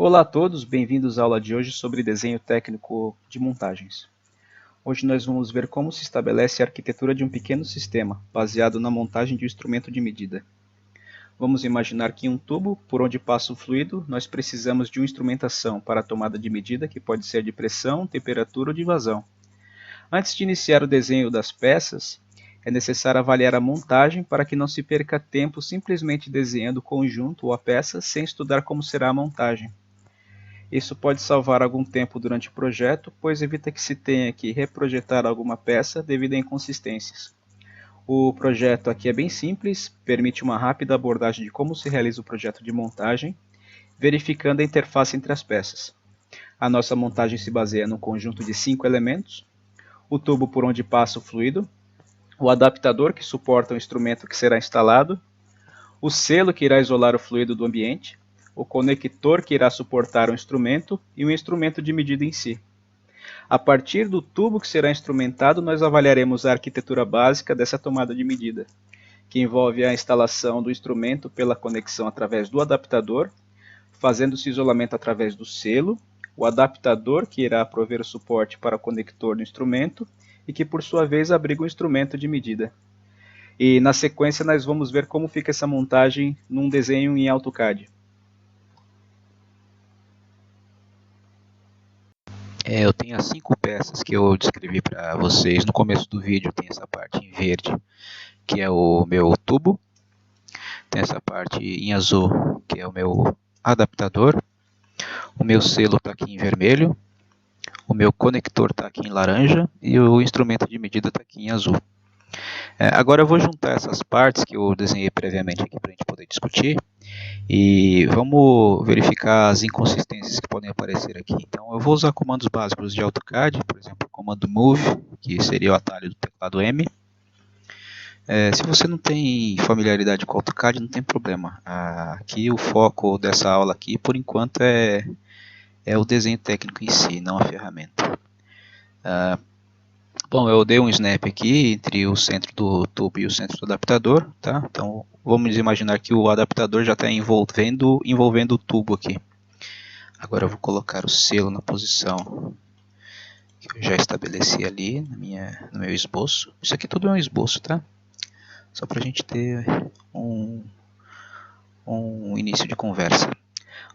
Olá a todos, bem-vindos à aula de hoje sobre desenho técnico de montagens. Hoje nós vamos ver como se estabelece a arquitetura de um pequeno sistema, baseado na montagem de um instrumento de medida. Vamos imaginar que em um tubo, por onde passa o fluido, nós precisamos de uma instrumentação para a tomada de medida, que pode ser de pressão, temperatura ou de vazão. Antes de iniciar o desenho das peças, é necessário avaliar a montagem para que não se perca tempo simplesmente desenhando o conjunto ou a peça sem estudar como será a montagem. Isso pode salvar algum tempo durante o projeto, pois evita que se tenha que reprojetar alguma peça devido a inconsistências. O projeto aqui é bem simples, permite uma rápida abordagem de como se realiza o projeto de montagem, verificando a interface entre as peças. A nossa montagem se baseia num conjunto de 5 elementos: o tubo por onde passa o fluido, o adaptador que suporta o instrumento que será instalado, o selo que irá isolar o fluido do ambiente, o conector que irá suportar o instrumento e o instrumento de medida em si. A partir do tubo que será instrumentado, nós avaliaremos a arquitetura básica dessa tomada de medida, que envolve a instalação do instrumento pela conexão através do adaptador, fazendo-se isolamento através do selo, o adaptador que irá prover o suporte para o conector do instrumento e que por sua vez abriga o instrumento de medida. E na sequência nós vamos ver como fica essa montagem num desenho em AutoCAD. Eu tenho as 5 peças que eu descrevi para vocês. No começo do vídeo tem essa parte em verde, que é o meu tubo. Tem essa parte em azul, que é o meu adaptador. O meu selo está aqui em vermelho. O meu conector está aqui em laranja. E o instrumento de medida está aqui em azul. Agora eu vou juntar essas partes que eu desenhei previamente aqui para a gente poder discutir. E vamos verificar as inconsistências que podem aparecer aqui. Então eu vou usar comandos básicos de AutoCAD, por exemplo, o comando Move, que seria o atalho do teclado M. Se você não tem familiaridade com o AutoCAD, não tem problema. Aqui o foco dessa aula aqui, por enquanto, é o desenho técnico em si, não a ferramenta. Bom, eu dei um snap aqui entre o centro do tubo e o centro do adaptador, tá? Então vamos imaginar que o adaptador já está envolvendo o tubo aqui. Agora eu vou colocar o selo na posição que eu já estabeleci ali no meu esboço. Isso aqui tudo é um esboço, tá? Só para a gente ter um início de conversa.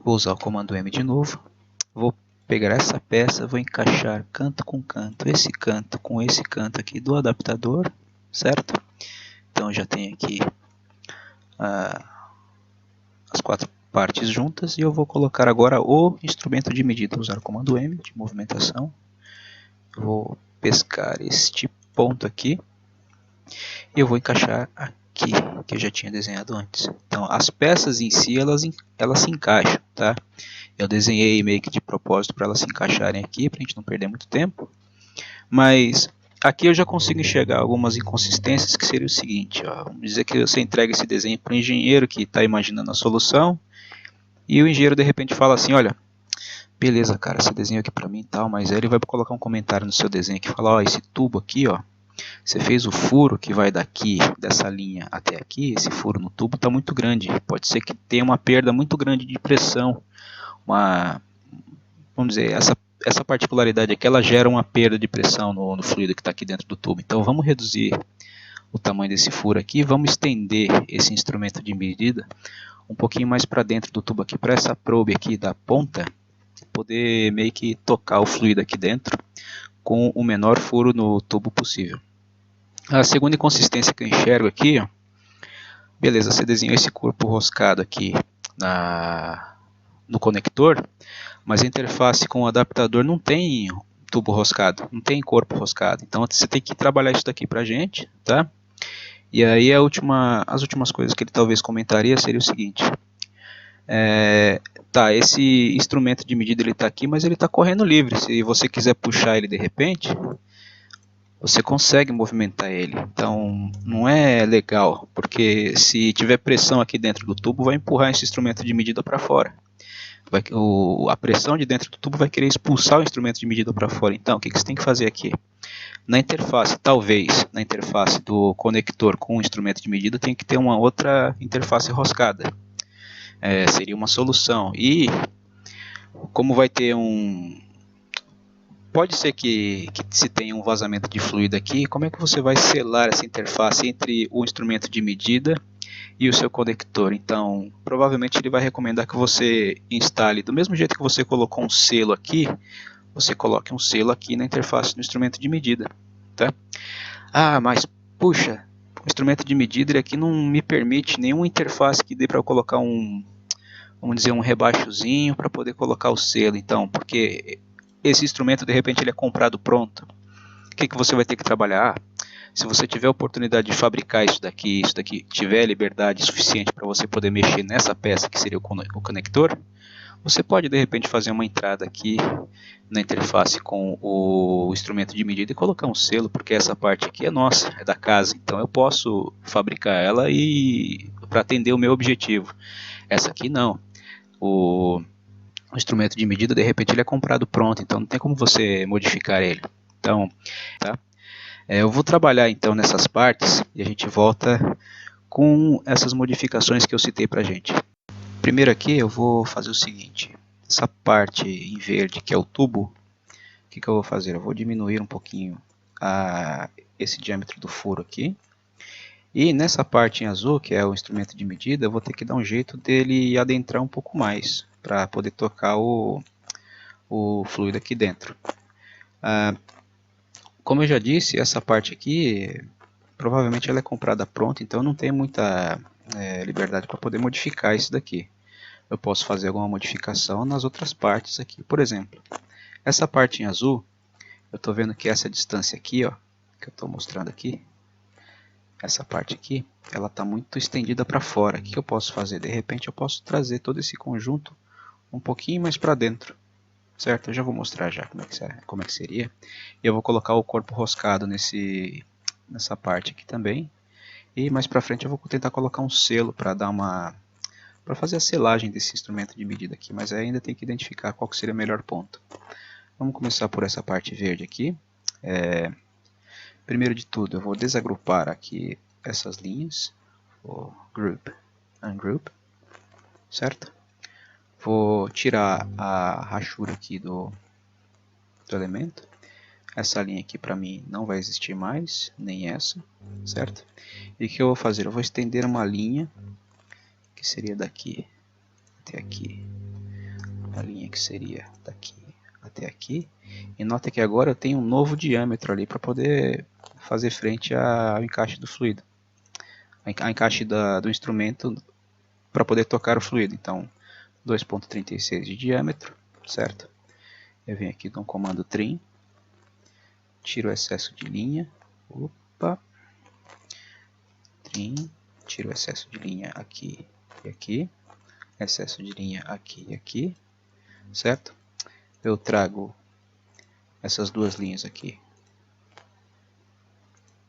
Vou usar o comando M de novo. Vou pegar essa peça, vou encaixar canto com canto, esse canto com esse canto aqui do adaptador, certo? Então já tem aqui as 4 partes juntas e eu vou colocar agora o instrumento de medida. Vou usar o comando M de movimentação. Vou pescar este ponto aqui e eu vou encaixar aqui, que eu já tinha desenhado antes. Então as peças em si, elas se encaixam, tá? Eu desenhei meio que de propósito para elas se encaixarem aqui, para a gente não perder muito tempo. Mas aqui eu já consigo enxergar algumas inconsistências, que seria o seguinte, ó, vamos dizer que você entrega esse desenho para o engenheiro que está imaginando a solução, e o engenheiro de repente fala assim, olha, beleza cara, você desenhou aqui para mim e tal, mas aí ele vai colocar um comentário no seu desenho que fala, ó, esse tubo aqui, ó, você fez o furo que vai daqui, dessa linha até aqui, esse furo no tubo está muito grande, pode ser que tenha uma perda muito grande de pressão, vamos dizer, essa particularidade aqui, ela gera uma perda de pressão no fluido que está aqui dentro do tubo. Então vamos reduzir o tamanho desse furo aqui, vamos estender esse instrumento de medida um pouquinho mais para dentro do tubo aqui, para essa probe aqui da ponta, poder meio que tocar o fluido aqui dentro com o menor furo no tubo possível. A segunda inconsistência que eu enxergo aqui, ó, beleza, você desenhou esse corpo roscado aqui no conector, mas a interface com o adaptador não tem tubo roscado, não tem corpo roscado. Então você tem que trabalhar isso daqui pra gente, tá? E aí as últimas coisas que ele talvez comentaria seria o seguinte. Esse instrumento de medida ele está aqui, mas ele está correndo livre. Se você quiser puxar ele de repente, você consegue movimentar ele. Então não é legal, porque se tiver pressão aqui dentro do tubo, vai empurrar esse instrumento de medida para fora. A pressão de dentro do tubo vai querer expulsar o instrumento de medida para fora. Então, o que você tem que fazer aqui? Na interface, talvez, na interface do conector com o instrumento de medida, tem que ter uma outra interface roscada. Seria uma solução. E Como vai ter pode ser que se tenha um vazamento de fluido aqui, como é que você vai selar essa interface entre o instrumento de medida e o seu conector? Então, provavelmente ele vai recomendar que você instale, do mesmo jeito que você colocou um selo aqui, você coloque um selo aqui na interface do instrumento de medida, tá? Ah, mas puxa, o instrumento de medida ele aqui não me permite nenhuma interface que dê para eu colocar vamos dizer, um rebaixozinho para poder colocar o selo. Então, porque esse instrumento de repente ele é comprado pronto. O que você vai ter que trabalhar? Se você tiver a oportunidade de fabricar isso daqui tiver liberdade suficiente para você poder mexer nessa peça que seria o conector, você pode de repente fazer uma entrada aqui na interface com o instrumento de medida e colocar um selo, porque essa parte aqui é nossa, é da casa, então eu posso fabricar ela e para atender o meu objetivo. Essa aqui não. O instrumento de medida de repente ele é comprado pronto, então não tem como você modificar ele. Então, tá? Eu vou trabalhar então nessas partes e a gente volta com essas modificações que eu citei pra gente. Primeiro aqui eu vou fazer o seguinte, essa parte em verde que é o tubo, o que eu vou fazer? Eu vou diminuir um pouquinho esse diâmetro do furo aqui, e nessa parte em azul, que é o instrumento de medida, eu vou ter que dar um jeito dele adentrar um pouco mais, para poder tocar o fluido aqui dentro. Como eu já disse, essa parte aqui, provavelmente ela é comprada pronta, então eu não tenho muita liberdade para poder modificar isso daqui. Eu posso fazer alguma modificação nas outras partes aqui. Por exemplo, essa parte em azul, eu estou vendo que essa distância aqui, ó, que eu estou mostrando aqui, essa parte aqui, ela está muito estendida para fora. O que eu posso fazer? De repente eu posso trazer todo esse conjunto um pouquinho mais para dentro, certo? Eu já vou mostrar já como é que seria. E eu vou colocar o corpo roscado nessa parte aqui também. E mais para frente eu vou tentar colocar um selo para dar para fazer a selagem desse instrumento de medida aqui, mas ainda tem que identificar qual que seria o melhor ponto. Vamos começar por essa parte verde aqui. Primeiro de tudo, eu vou desagrupar aqui essas linhas. Vou group, ungroup, certo? Vou tirar a rachura aqui do elemento. Essa linha aqui para mim não vai existir mais, nem essa, certo? E o que eu vou fazer? Eu vou estender uma linha que seria daqui até aqui. Uma linha que seria daqui até aqui. E nota que agora eu tenho um novo diâmetro ali para poder fazer frente ao encaixe do fluido. A encaixe do instrumento para poder tocar o fluido. Então, 2,36 de diâmetro, certo? Eu venho aqui, dou um comando trim, tiro o excesso de linha, trim, tiro o excesso de linha aqui e aqui, excesso de linha aqui e aqui, certo? Eu trago essas duas linhas aqui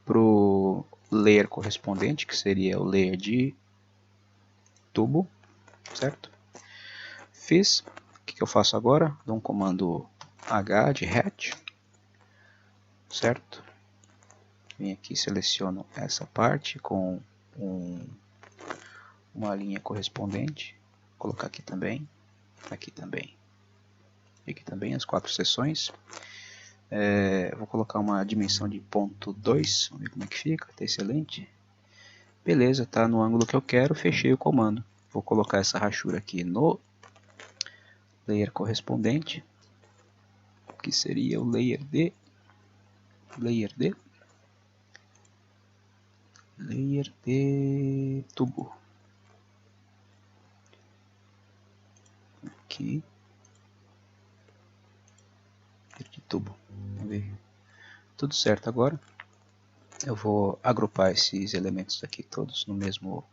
para o layer correspondente, que seria o layer de tubo, certo? Fiz. O que eu faço agora? Dou um comando H de hatch, certo? Venho aqui, seleciono essa parte com uma linha correspondente. Vou colocar aqui também e aqui também as 4 seções. Vou colocar uma dimensão de 0.2, vamos ver como é que fica, tá excelente. Beleza, tá no ângulo que eu quero, fechei o comando. Vou colocar essa rachura aqui no layer correspondente, que seria o layer de tubo. Aqui, de tubo. Vamos ver. Tudo certo agora. Eu vou agrupar esses elementos aqui todos no mesmo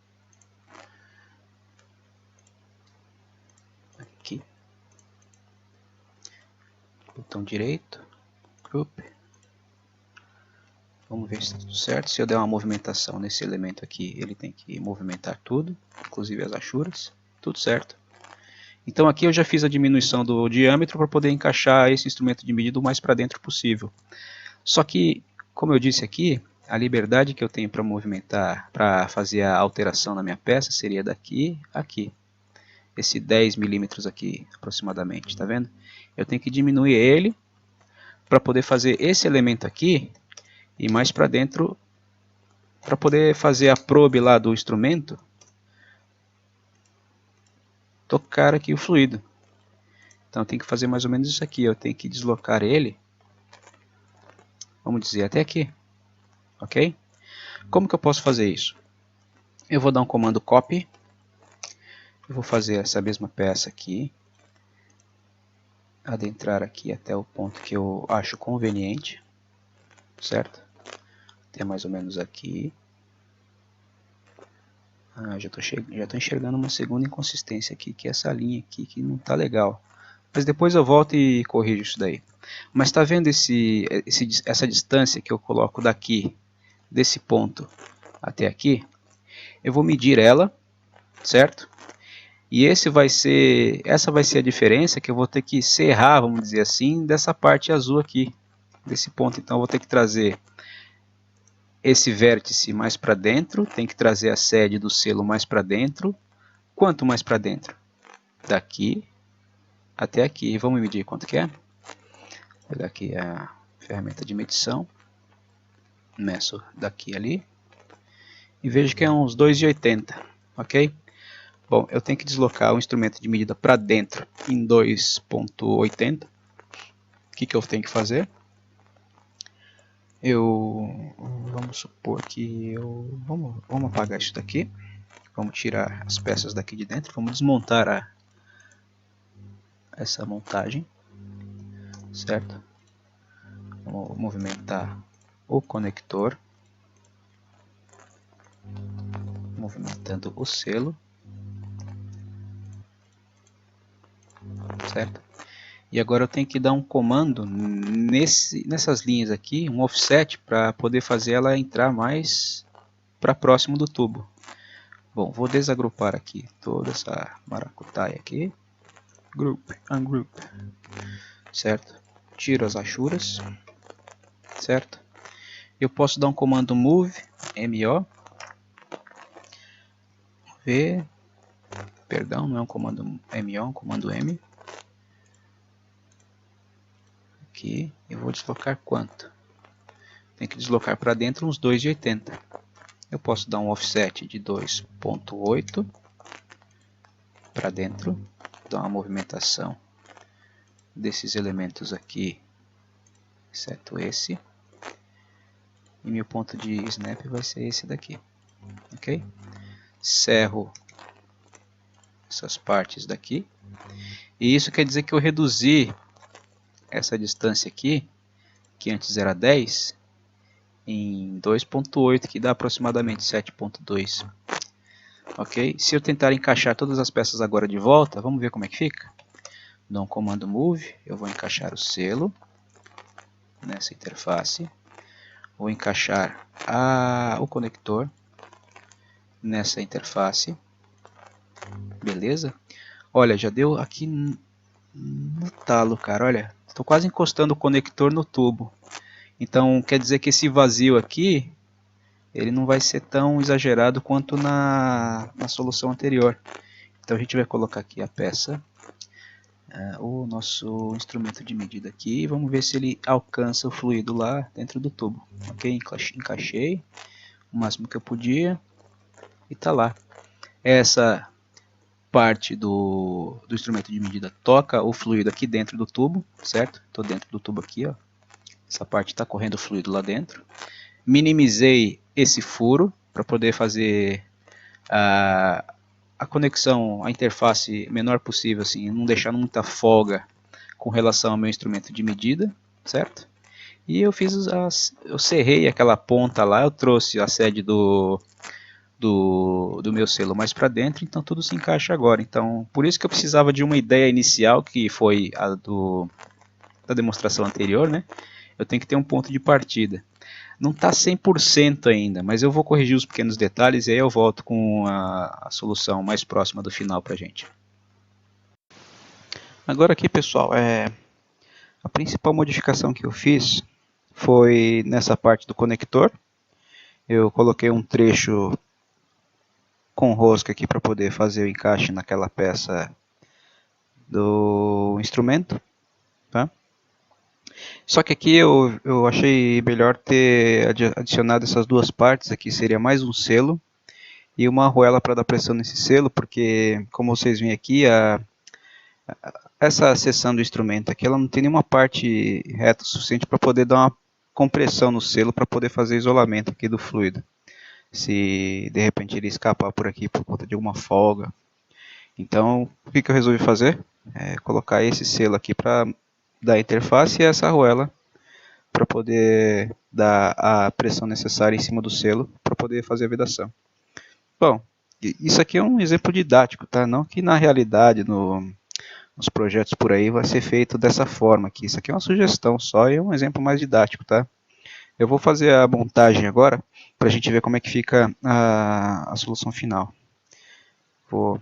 aqui. Botão direito, group. Vamos ver se está tudo certo. Se eu der uma movimentação nesse elemento aqui, ele tem que movimentar tudo, inclusive as rachuras. Tudo certo. Então aqui eu já fiz a diminuição do diâmetro para poder encaixar esse instrumento de medida o mais para dentro possível. Só que, como eu disse aqui, a liberdade que eu tenho para movimentar, para fazer a alteração na minha peça, seria daqui a aqui. esse 10 milímetros aqui aproximadamente, tá vendo? Eu tenho que diminuir ele para poder fazer esse elemento aqui e mais para dentro, para poder fazer a probe lá do instrumento tocar aqui o fluido. Então eu tenho que fazer mais ou menos isso aqui, eu tenho que deslocar ele, vamos dizer, até aqui, ok? Como que eu posso fazer isso? Eu vou dar um comando copy, eu vou fazer essa mesma peça aqui, adentrar aqui até o ponto que eu acho conveniente, certo? Até mais ou menos aqui. Já estou enxergando uma segunda inconsistência aqui, que é essa linha aqui, que não está legal. Mas depois eu volto e corrijo isso daí. Mas está vendo essa distância que eu coloco daqui, desse ponto até aqui? Eu vou medir ela, certo? E essa vai ser a diferença que eu vou ter que serrar, vamos dizer assim, dessa parte azul aqui, desse ponto. Então eu vou ter que trazer esse vértice mais para dentro, tem que trazer a sede do selo mais para dentro. Quanto mais para dentro? Daqui até aqui. Vamos medir quanto que é? Vou pegar aqui a ferramenta de medição, meço daqui ali e vejo que é uns 2,80, ok? Bom, eu tenho que deslocar o instrumento de medida para dentro em 2,80. O que eu tenho que fazer? Vamos supor que vamos apagar isso daqui, vamos tirar as peças daqui de dentro, vamos desmontar essa montagem, certo? Vamos movimentar o conector, movimentando o selo, certo? E agora eu tenho que dar um comando nessas linhas aqui, um offset, para poder fazer ela entrar mais para próximo do tubo. Bom, vou desagrupar aqui toda essa maracutaia aqui. Group, ungroup, certo? Tiro as achuras, certo? Eu posso dar um comando move, MO, V, perdão, não é um comando MO, é um comando M. Aqui, eu vou deslocar quanto? Tem que deslocar para dentro uns 2,80. Eu posso dar um offset de 2,8 para dentro, dar uma movimentação desses elementos aqui, exceto esse, e meu ponto de snap vai ser esse daqui, ok? Serro essas partes daqui, e isso quer dizer que eu reduzi essa distância aqui, que antes era 10, em 2,8, que dá aproximadamente 7,2. Ok? Se eu tentar encaixar todas as peças agora de volta, vamos ver como é que fica? Dou um comando move, eu vou encaixar o selo nessa interface, vou encaixar o conector nessa interface, beleza? Olha, já deu aqui no talo, cara, olha, estou quase encostando o conector no tubo. Então quer dizer que esse vazio aqui, ele não vai ser tão exagerado quanto na solução anterior. Então a gente vai colocar aqui a peça, o nosso instrumento de medida aqui, e vamos ver se ele alcança o fluido lá dentro do tubo. Ok, encaixei o máximo que eu podia e tá lá. Essa parte do instrumento de medida toca o fluido aqui dentro do tubo, certo? Estou dentro do tubo aqui, ó. Essa parte está correndo fluido lá dentro. Minimizei esse furo para poder fazer a conexão, a interface menor possível, assim, não deixar muita folga com relação ao meu instrumento de medida, certo? E eu eu serrei aquela ponta lá, eu trouxe a sede do meu selo mais para dentro, então tudo se encaixa agora. Então, por isso que eu precisava de uma ideia inicial, que foi a da demonstração anterior, né? Eu tenho que ter um ponto de partida. Não está 100% ainda, mas eu vou corrigir os pequenos detalhes e aí eu volto com a solução mais próxima do final para a gente. Agora aqui, pessoal, a principal modificação que eu fiz foi nessa parte do conector. Eu coloquei um trecho com rosca aqui para poder fazer o encaixe naquela peça do instrumento, tá? Só que aqui eu achei melhor ter adicionado essas duas partes aqui, seria mais um selo e uma arruela para dar pressão nesse selo, porque como vocês veem aqui, essa seção do instrumento aqui, ela não tem nenhuma parte reta o suficiente para poder dar uma compressão no selo para poder fazer isolamento aqui do fluido. Se de repente ele escapar por aqui por conta de alguma folga. Então, o que eu resolvi fazer? Colocar esse selo aqui para dar interface e essa arruela para poder dar a pressão necessária em cima do selo para poder fazer a vedação. Bom, isso aqui é um exemplo didático, tá? Não que na realidade nos projetos por aí vai ser feito dessa forma aqui. Isso aqui é uma sugestão só e é um exemplo mais didático, tá? Eu vou fazer a montagem agora para a gente ver como é que fica a solução final. Vou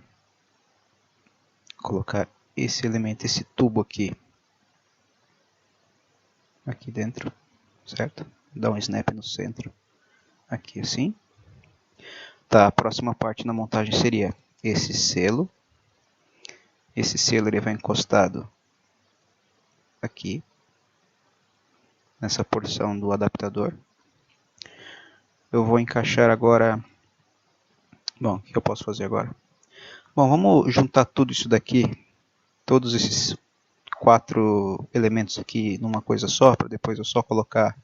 colocar esse elemento, esse tubo aqui dentro, certo? Dá um snap no centro, aqui assim. Tá, a próxima parte na montagem seria esse selo. Esse selo ele vai encostado aqui, nessa porção do adaptador. Eu vou encaixar agora... Bom, o que eu posso fazer agora? Bom, vamos juntar tudo isso daqui, todos esses 4 elementos aqui numa coisa só, para depois eu só colocar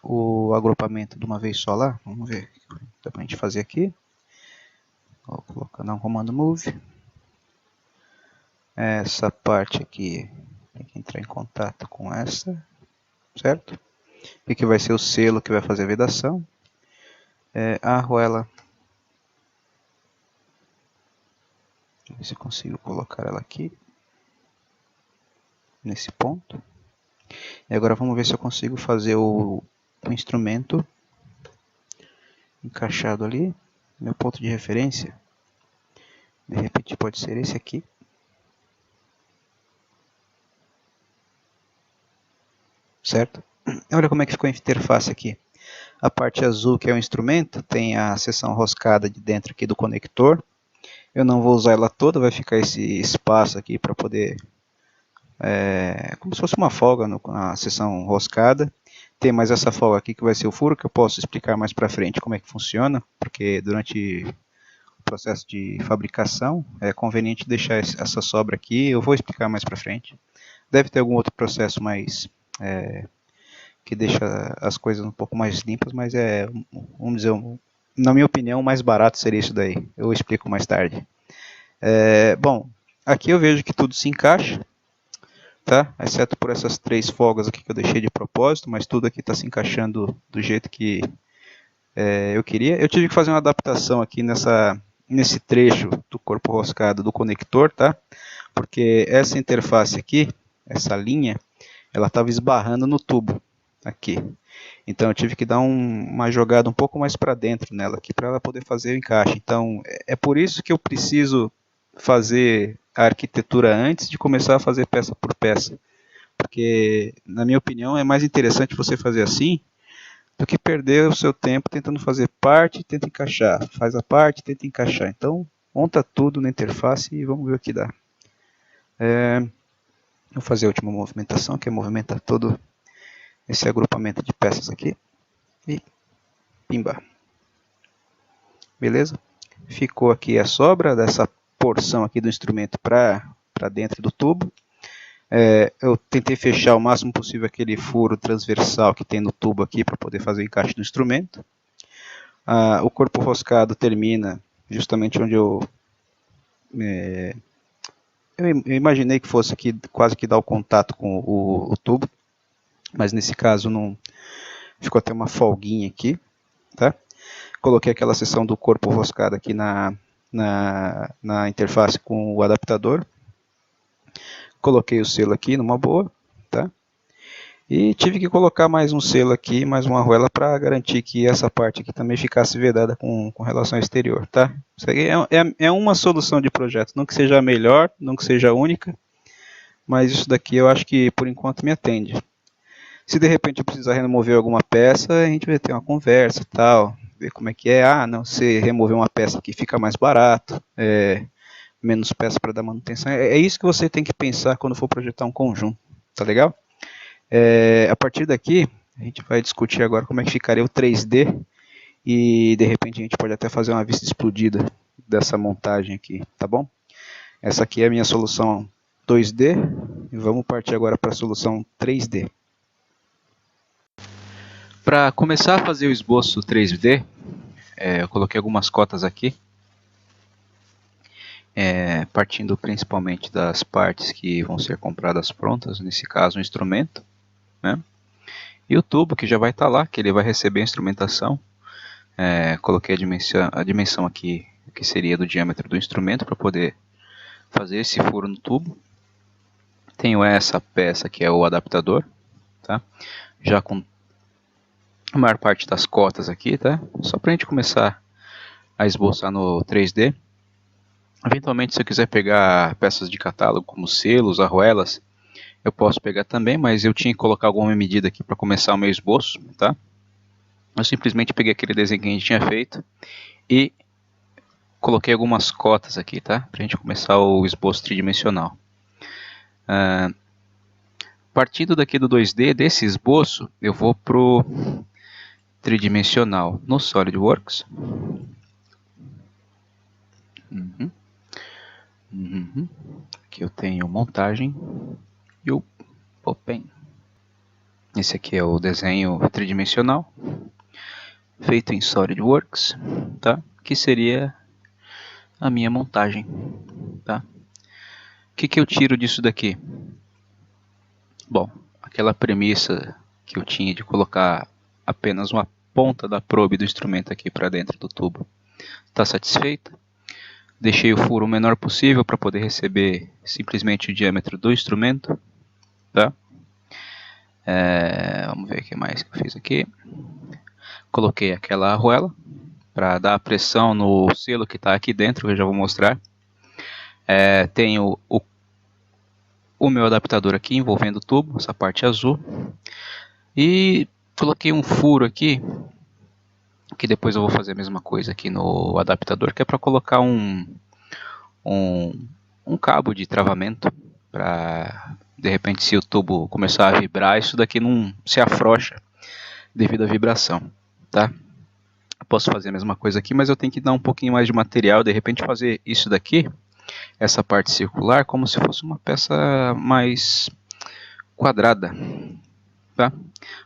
o agrupamento de uma vez só lá. Vamos ver o que dá pra gente fazer aqui. Vou colocar um comando move. Essa parte aqui tem que entrar em contato com essa, certo? E que vai ser o selo que vai fazer a vedação. A arruela, vou ver se eu consigo colocar ela aqui, nesse ponto. E agora vamos ver se eu consigo fazer o instrumento encaixado ali. Meu ponto de referência, de repente pode ser esse aqui. Certo? Olha como é que ficou a interface aqui. A parte azul, que é o instrumento, tem a seção roscada de dentro aqui do conector. Eu não vou usar ela toda, vai ficar esse espaço aqui para poder... como se fosse uma folga na seção roscada. Tem mais essa folga aqui que vai ser o furo, que eu posso explicar mais para frente como é que funciona, porque durante o processo de fabricação é conveniente deixar essa sobra aqui, eu vou explicar mais para frente. Deve ter algum outro processo mais... que deixa as coisas um pouco mais limpas, mas vamos dizer, na minha opinião, o mais barato seria isso daí. Eu explico mais tarde. Bom, aqui eu vejo que tudo se encaixa, tá? Exceto por essas 3 folgas aqui que eu deixei de propósito, mas tudo aqui está se encaixando do jeito que eu queria. Eu tive que fazer uma adaptação aqui nesse trecho do corpo roscado do conector, tá? Porque essa interface aqui, essa linha, ela estava esbarrando no tubo aqui. Então eu tive que dar uma jogada um pouco mais para dentro nela aqui para ela poder fazer o encaixe. Então é por isso que eu preciso fazer a arquitetura antes de começar a fazer peça por peça. Porque, na minha opinião, é mais interessante você fazer assim do que perder o seu tempo tentando fazer parte e tenta encaixar. Faz a parte, tenta encaixar. Então, monta tudo na interface e vamos ver o que dá. Vou fazer a última movimentação, que é movimentar todo esse agrupamento de peças aqui. E pimba. Beleza? Ficou aqui a sobra dessa porção aqui do instrumento para dentro do tubo. Eu tentei fechar o máximo possível aquele furo transversal que tem no tubo aqui para poder fazer o encaixe do instrumento. O corpo roscado termina justamente onde eu imaginei que fosse aqui quase que dar o contato com o tubo, mas nesse caso não ficou, até uma folguinha aqui, tá? Coloquei aquela seção do corpo roscado aqui na interface com o adaptador. Coloquei o selo aqui numa boa, tá? E tive que colocar mais um selo aqui, mais uma arruela para garantir que essa parte aqui também ficasse vedada com relação ao exterior, tá? Isso aqui é uma solução de projeto, não que seja a melhor, não que seja a única, mas isso daqui eu acho que por enquanto me atende. Se de repente eu precisar remover alguma peça, a gente vai ter uma conversa e tal, ver como é que é. Ah, não, você remover uma peça aqui fica mais barato, menos peça para dar manutenção. É isso que você tem que pensar quando for projetar um conjunto, tá legal? A partir daqui, a gente vai discutir agora como é que ficaria o 3D e de repente a gente pode até fazer uma vista explodida dessa montagem aqui, tá bom? Essa aqui é a minha solução 2D e vamos partir agora para a solução 3D. Para começar a fazer o esboço 3D, eu coloquei algumas cotas aqui, partindo principalmente das partes que vão ser compradas prontas, nesse caso o instrumento, né? E o tubo que já vai estar lá, que ele vai receber a instrumentação. Coloquei a dimensão aqui, que seria do diâmetro do instrumento, para poder fazer esse furo no tubo. Tenho essa peça que é o adaptador, tá? Já com a maior parte das cotas aqui, tá? Só para a gente começar a esboçar no 3D. Eventualmente, se eu quiser pegar peças de catálogo, como selos, arruelas, eu posso pegar também, mas eu tinha que colocar alguma medida aqui para começar o meu esboço, tá? Eu simplesmente peguei aquele desenho que a gente tinha feito e coloquei algumas cotas aqui, tá? Para a gente começar o esboço tridimensional. Partindo daqui do 2D, desse esboço, eu vou pro tridimensional no SolidWorks. Aqui eu tenho montagem e o Open. Esse aqui é o desenho tridimensional feito em SolidWorks, tá? Que seria a minha montagem, tá? O que eu tiro disso daqui? Bom, aquela premissa que eu tinha de colocar apenas uma ponta da probe do instrumento aqui para dentro do tubo está satisfeita. Deixei o furo o menor possível para poder receber simplesmente o diâmetro do instrumento, tá? Vamos ver o que mais que eu fiz aqui. Coloquei aquela arruela para dar a pressão no selo que está aqui dentro, que eu já vou mostrar. Tenho o meu adaptador aqui envolvendo o tubo, essa parte azul. E coloquei um furo aqui, que depois eu vou fazer a mesma coisa aqui no adaptador, que é para colocar um cabo de travamento, para de repente, se o tubo começar a vibrar, isso daqui não se afrouxa devido à vibração, tá? Posso fazer a mesma coisa aqui, mas eu tenho que dar um pouquinho mais de material, de repente fazer isso daqui, essa parte circular, como se fosse uma peça mais quadrada, tá?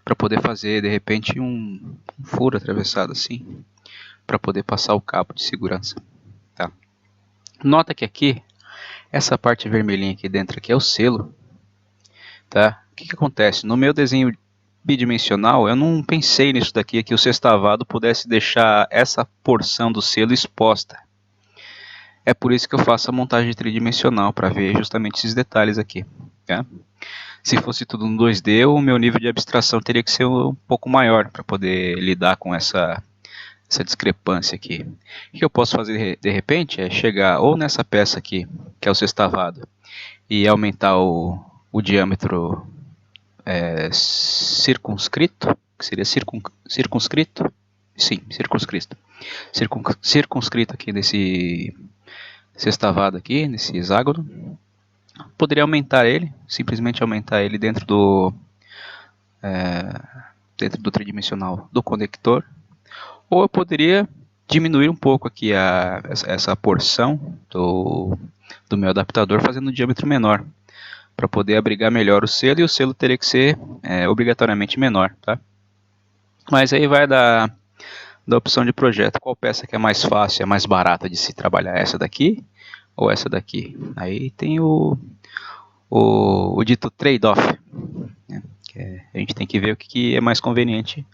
Para poder fazer, de repente, um furo atravessado assim, para poder passar o cabo de segurança, tá? Nota que aqui, essa parte vermelhinha aqui dentro aqui é o selo, tá? O que acontece? No meu desenho bidimensional, eu não pensei nisso daqui, que o sextavado pudesse deixar essa porção do selo exposta. É por isso que eu faço a montagem tridimensional, para ver justamente esses detalhes aqui, tá? Se fosse tudo no 2D, o meu nível de abstração teria que ser um pouco maior para poder lidar com essa discrepância aqui. O que eu posso fazer de repente é chegar ou nessa peça aqui, que é o sextavado, e aumentar o diâmetro circunscrito, que seria circunscrito, sim, circunscrito aqui nesse sextavado aqui, nesse hexágono. Poderia aumentar ele, simplesmente aumentar ele dentro do tridimensional do conector, ou eu poderia diminuir um pouco aqui essa porção do meu adaptador, fazendo um diâmetro menor, para poder abrigar melhor o selo, e o selo teria que ser obrigatoriamente menor, tá? Mas aí vai da opção de projeto, qual peça que é mais fácil, é mais barata de se trabalhar, essa daqui ou essa daqui. Aí tem o dito trade-off, né? A gente tem que ver o que é mais conveniente,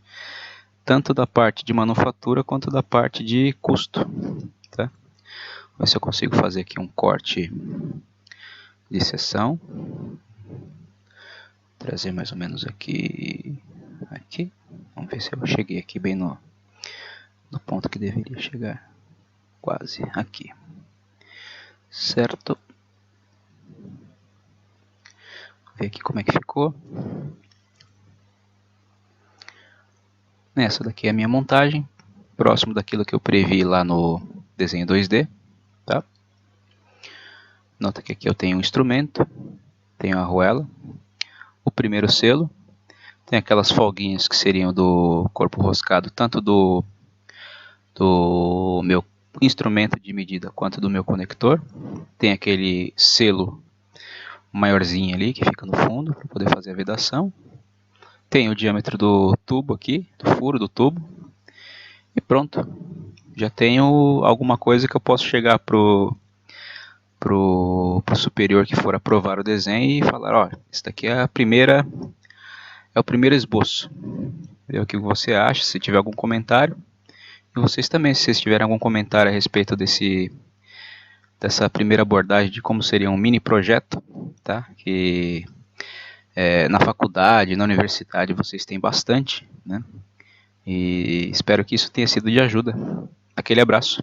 tanto da parte de manufatura quanto da parte de custo, tá? Vou ver se eu consigo fazer aqui um corte de seção, trazer mais ou menos aqui, vamos ver se eu cheguei aqui bem no ponto que deveria chegar, quase aqui, certo? Vou ver aqui como é que ficou. Essa daqui é a minha montagem próximo daquilo que eu previ lá no desenho 2D, tá? Nota que aqui eu tenho um instrumento, tenho a arruela, o primeiro selo, tem aquelas folguinhas que seriam do corpo roscado, tanto do meu instrumento de medida quanto do meu conector. Tem aquele selo maiorzinho ali que fica no fundo para poder fazer a vedação. Tem o diâmetro do tubo aqui, do furo do tubo. E pronto. Já tenho alguma coisa que eu posso chegar pro superior que for aprovar o desenho e falar, ó, isso daqui é o primeiro esboço. Vê o que você acha, se tiver algum comentário. E vocês também, se vocês tiverem algum comentário a respeito dessa primeira abordagem de como seria um mini projeto, tá? Que na faculdade, na universidade vocês têm bastante, né? E espero que isso tenha sido de ajuda. Aquele abraço.